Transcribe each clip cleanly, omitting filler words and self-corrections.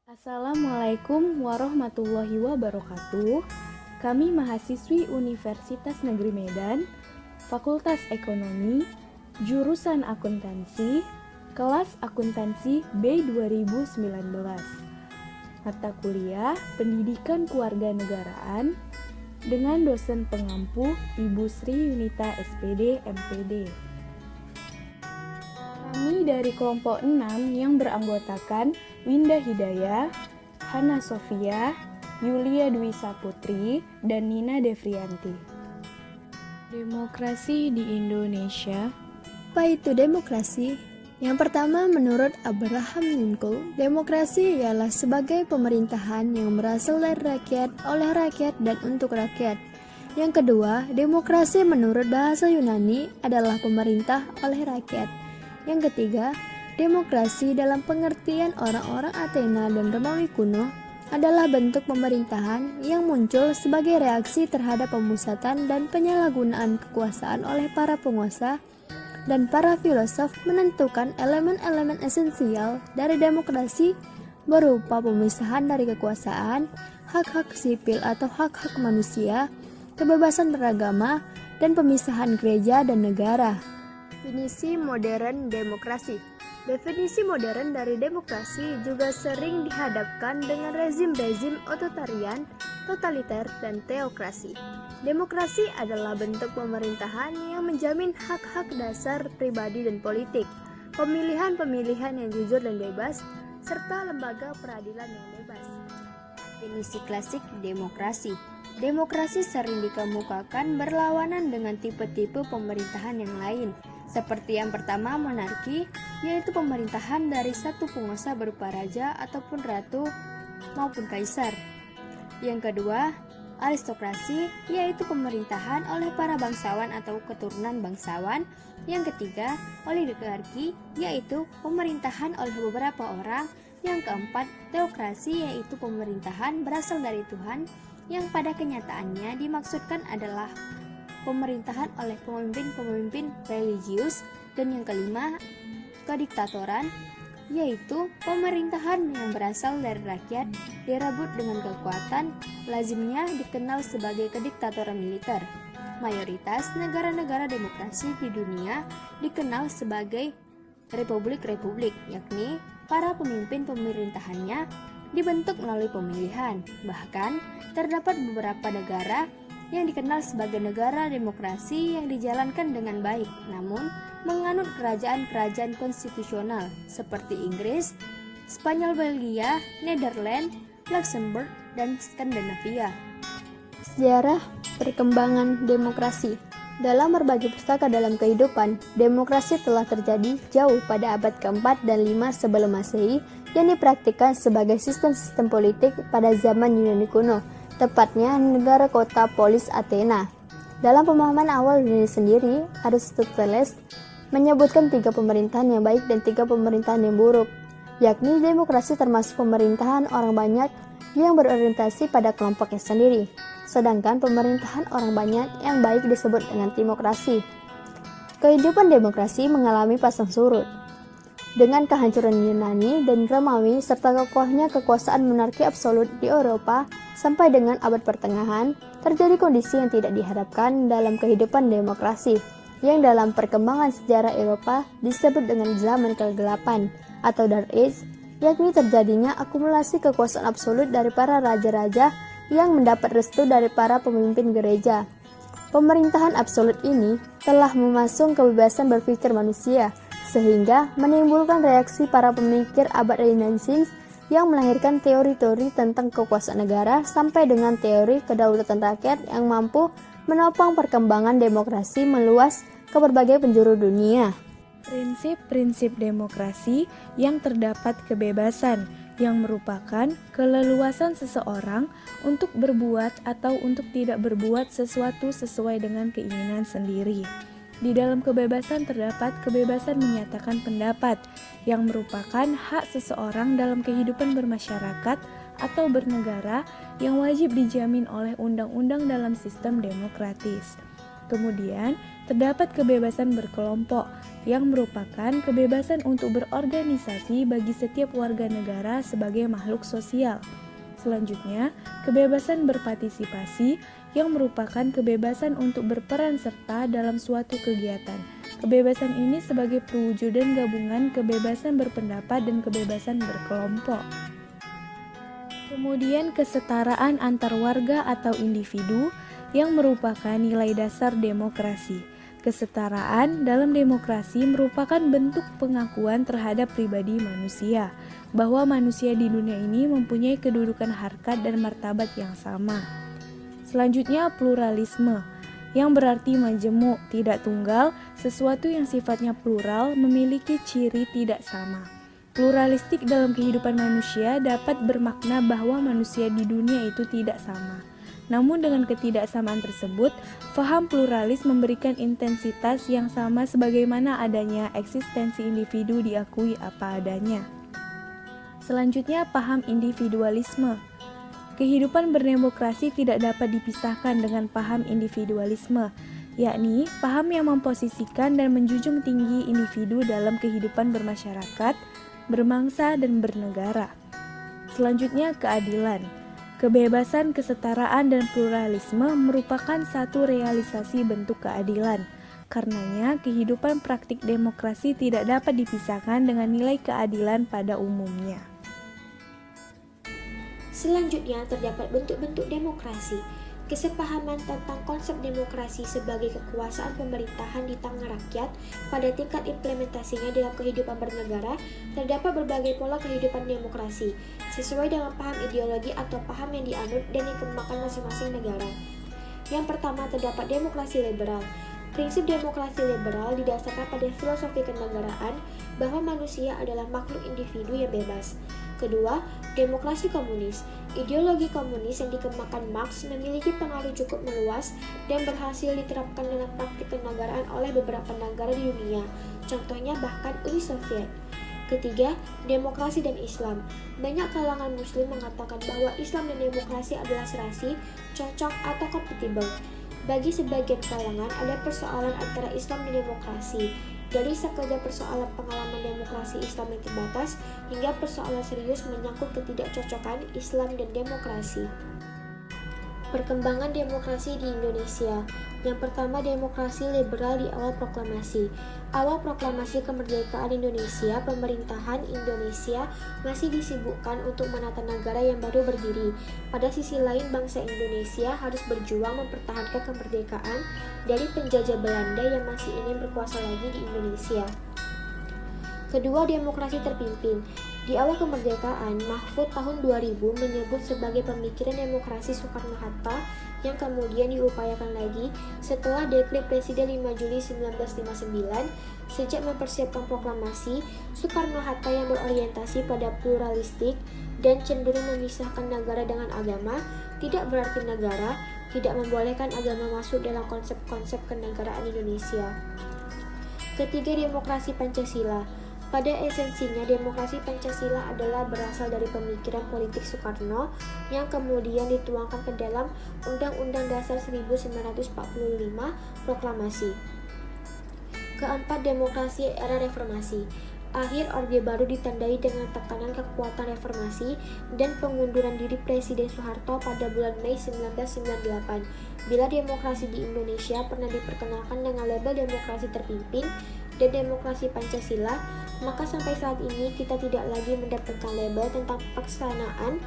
Assalamualaikum warahmatullahi wabarakatuh. Kami mahasiswi Universitas Negeri Medan, Fakultas Ekonomi, Jurusan Akuntansi, kelas Akuntansi B 2019. Mata kuliah Pendidikan Kewarganegaraan dengan dosen pengampu Ibu Sri Yunita SPD MPD. Kami dari kelompok 6 yang beranggotakan Winda Hidayah, Hana Sofia, Yulia Dwi Saputri, dan Nina Devrianti. Demokrasi di Indonesia. Apa itu demokrasi? Yang pertama, menurut Abraham Lincoln, demokrasi ialah sebagai pemerintahan yang berasal dari rakyat, oleh rakyat, dan untuk rakyat. Yang kedua, demokrasi menurut bahasa Yunani adalah pemerintah oleh rakyat. Yang ketiga, demokrasi dalam pengertian orang-orang Athena dan Romawi kuno adalah bentuk pemerintahan yang muncul sebagai reaksi terhadap pemusatan dan penyalahgunaan kekuasaan oleh para penguasa, dan para filosof menentukan elemen-elemen esensial dari demokrasi berupa pemisahan dari kekuasaan, hak-hak sipil atau hak-hak manusia, kebebasan beragama, dan pemisahan gereja dan negara. Definisi modern demokrasi. Definisi modern dari demokrasi juga sering dihadapkan dengan rezim-rezim otoritarian, totaliter, dan teokrasi. Demokrasi adalah bentuk pemerintahan yang menjamin hak-hak dasar pribadi dan politik, pemilihan-pemilihan yang jujur dan bebas, serta lembaga peradilan yang bebas. Definisi klasik demokrasi. Demokrasi sering dikemukakan berlawanan dengan tipe-tipe pemerintahan yang lain, seperti yang pertama monarki, yaitu pemerintahan dari satu penguasa berupa raja ataupun ratu maupun kaisar. Yang kedua, aristokrasi, yaitu pemerintahan oleh para bangsawan atau keturunan bangsawan. Yang ketiga, oligarki, yaitu pemerintahan oleh beberapa orang. Yang keempat, teokrasi, yaitu pemerintahan berasal dari Tuhan, yang pada kenyataannya dimaksudkan adalah pemerintahan oleh pemimpin-pemimpin religius. Dan yang kelima, kediktatoran, yaitu pemerintahan yang berasal dari rakyat direbut dengan kekuatan, lazimnya dikenal sebagai kediktatoran militer. Mayoritas negara-negara demokrasi di dunia dikenal sebagai republik-republik, yakni para pemimpin pemerintahannya dibentuk melalui pemilihan. Bahkan terdapat beberapa negara yang dikenal sebagai negara demokrasi yang dijalankan dengan baik, namun menganut kerajaan-kerajaan konstitusional seperti Inggris, Spanyol, Belgia, Nederland, Luxembourg, dan Skandinavia. Sejarah perkembangan demokrasi. Dalam berbagai pustaka dalam kehidupan, demokrasi telah terjadi jauh pada abad keempat dan 5 sebelum Masehi, yang dipraktikkan sebagai sistem-sistem politik pada zaman Yunani kuno, tepatnya negara kota polis Athena. Dalam pemahaman awal dunia sendiri, Aristoteles menyebutkan 3 pemerintahan yang baik dan 3 pemerintahan yang buruk, yakni demokrasi termasuk pemerintahan orang banyak yang berorientasi pada kelompoknya sendiri, sedangkan pemerintahan orang banyak yang baik disebut dengan timokrasi. Kehidupan demokrasi mengalami pasang surut. Dengan kehancuran Yunani dan Romawi serta kokohnya kekuasaan monarki absolut di Eropa sampai dengan abad pertengahan, terjadi kondisi yang tidak diharapkan dalam kehidupan demokrasi, yang dalam perkembangan sejarah Eropa disebut dengan zaman kegelapan atau Dark Age, yakni terjadinya akumulasi kekuasaan absolut dari para raja-raja yang mendapat restu dari para pemimpin gereja. Pemerintahan absolut ini telah memasung kebebasan berpikir manusia, sehingga menimbulkan reaksi para pemikir abad Renaissance yang melahirkan teori-teori tentang kekuasaan negara sampai dengan teori kedaulatan rakyat yang mampu menopang perkembangan demokrasi meluas ke berbagai penjuru dunia. Prinsip-prinsip demokrasi yang terdapat kebebasan, yang merupakan keleluasan seseorang untuk berbuat atau untuk tidak berbuat sesuatu sesuai dengan keinginan sendiri. Di dalam kebebasan terdapat kebebasan menyatakan pendapat, yang merupakan hak seseorang dalam kehidupan bermasyarakat atau bernegara yang wajib dijamin oleh undang-undang dalam sistem demokratis. Kemudian, terdapat kebebasan berkelompok yang merupakan kebebasan untuk berorganisasi bagi setiap warga negara sebagai makhluk sosial. Selanjutnya, kebebasan berpartisipasi yang merupakan kebebasan untuk berperan serta dalam suatu kegiatan. Kebebasan ini sebagai perwujudan gabungan kebebasan berpendapat dan kebebasan berkelompok. Kemudian kesetaraan antar warga atau individu yang merupakan nilai dasar demokrasi. Kesetaraan dalam demokrasi merupakan bentuk pengakuan terhadap pribadi manusia, bahwa manusia di dunia ini mempunyai kedudukan harkat dan martabat yang sama. Selanjutnya pluralisme, yang berarti majemuk, tidak tunggal, sesuatu yang sifatnya plural memiliki ciri tidak sama. Pluralistik dalam kehidupan manusia dapat bermakna bahwa manusia di dunia itu tidak sama. Namun dengan ketidaksamaan tersebut, faham pluralis memberikan intensitas yang sama sebagaimana adanya eksistensi individu diakui apa adanya. Selanjutnya, paham individualisme. Kehidupan berdemokrasi tidak dapat dipisahkan dengan paham individualisme, yakni paham yang memposisikan dan menjunjung tinggi individu dalam kehidupan bermasyarakat, berbangsa, dan bernegara. Selanjutnya, keadilan. Kebebasan, kesetaraan, dan pluralisme merupakan satu realisasi bentuk keadilan. Karenanya, kehidupan praktik demokrasi tidak dapat dipisahkan dengan nilai keadilan pada umumnya. Selanjutnya, terdapat bentuk-bentuk demokrasi. Kesepahaman tentang konsep demokrasi sebagai kekuasaan pemerintahan di tangan rakyat pada tingkat implementasinya dalam kehidupan bernegara. Terdapat berbagai pola kehidupan demokrasi sesuai dengan paham ideologi atau paham yang dianut dan dikembangkan masing-masing negara. Yang pertama, terdapat demokrasi liberal. Prinsip demokrasi liberal didasarkan pada filosofi kenegaraan bahwa manusia adalah makhluk individu yang bebas. Kedua, demokrasi komunis. Ideologi komunis yang dikembangkan Marx memiliki pengaruh cukup meluas dan berhasil diterapkan dalam praktik kenegaraan oleh beberapa negara di dunia, contohnya bahkan Uni Soviet. Ketiga, demokrasi dan Islam. Banyak kalangan muslim mengatakan bahwa Islam dan demokrasi adalah serasi, cocok, atau kompatibel. Bagi sebagian kalangan, ada persoalan antara Islam dan demokrasi. Dari sekedar persoalan pengalaman demokrasi Islam yang terbatas, hingga persoalan serius menyangkut ketidakcocokan Islam dan demokrasi. Perkembangan demokrasi di Indonesia. Yang pertama, demokrasi liberal di awal proklamasi. Awal proklamasi kemerdekaan Indonesia, pemerintahan Indonesia masih disibukkan untuk menata negara yang baru berdiri. Pada sisi lain, bangsa Indonesia harus berjuang mempertahankan kemerdekaan dari penjajah Belanda yang masih ingin berkuasa lagi di Indonesia. Kedua, demokrasi terpimpin. Di awal kemerdekaan, Mahfud tahun 2000 menyebut sebagai pemikiran demokrasi Soekarno-Hatta yang kemudian diupayakan lagi setelah dekret Presiden 5 Juli 1959. Sejak mempersiapkan proklamasi, Soekarno-Hatta yang berorientasi pada pluralistik dan cenderung memisahkan negara dengan agama, tidak berarti negara tidak membolehkan agama masuk dalam konsep-konsep kenegaraan Indonesia. Ketiga, demokrasi Pancasila. Pada esensinya, demokrasi Pancasila adalah berasal dari pemikiran politik Soekarno yang kemudian dituangkan ke dalam Undang-Undang Dasar 1945 Proklamasi. Keempat, demokrasi era reformasi. Akhir Orde Baru ditandai dengan tekanan kekuatan reformasi dan pengunduran diri Presiden Soeharto pada bulan Mei 1998. Bila demokrasi di Indonesia pernah diperkenalkan dengan label demokrasi terpimpin dan demokrasi Pancasila, maka sampai saat ini kita tidak lagi mendapatkan label tentang pelaksanaan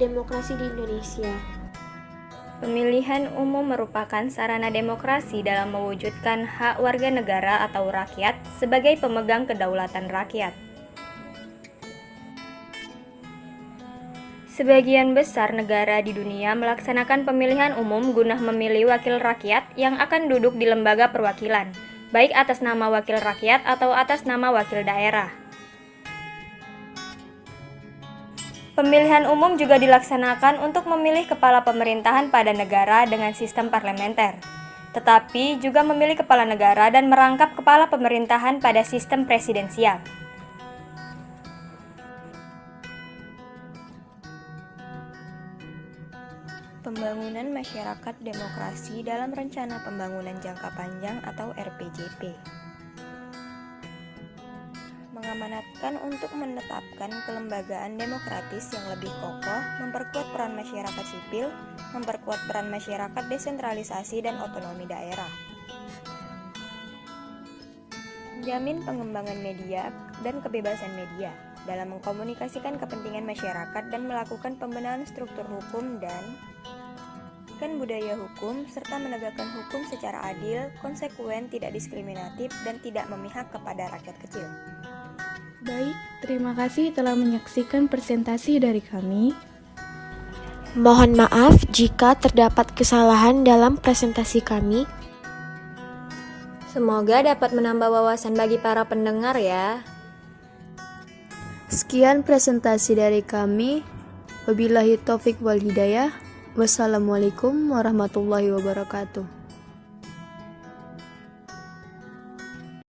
demokrasi di Indonesia. Pemilihan umum merupakan sarana demokrasi dalam mewujudkan hak warga negara atau rakyat sebagai pemegang kedaulatan rakyat. Sebagian besar negara di dunia melaksanakan pemilihan umum guna memilih wakil rakyat yang akan duduk di lembaga perwakilan, baik atas nama wakil rakyat atau atas nama wakil daerah. Pemilihan umum juga dilaksanakan untuk memilih kepala pemerintahan pada negara dengan sistem parlementer, tetapi juga memilih kepala negara dan merangkap kepala pemerintahan pada sistem presidensial. Pembangunan masyarakat demokrasi dalam Rencana Pembangunan Jangka Panjang atau RPJP. Mengamanatkan untuk menetapkan kelembagaan demokratis yang lebih kokoh, memperkuat peran masyarakat sipil, memperkuat peran masyarakat desentralisasi dan otonomi daerah. Jamin pengembangan media dan kebebasan media dalam mengkomunikasikan kepentingan masyarakat dan melakukan pembenahan struktur hukum dan budaya hukum, serta menegakkan hukum secara adil, konsekuen, tidak diskriminatif, dan tidak memihak kepada rakyat kecil. Baik, terima kasih telah menyaksikan presentasi dari kami. Mohon maaf jika terdapat kesalahan dalam presentasi kami. Semoga dapat menambah wawasan bagi para pendengar ya. Sekian presentasi dari kami. Wabillahi taufik wal hidayah. Wassalamualaikum warahmatullahi wabarakatuh.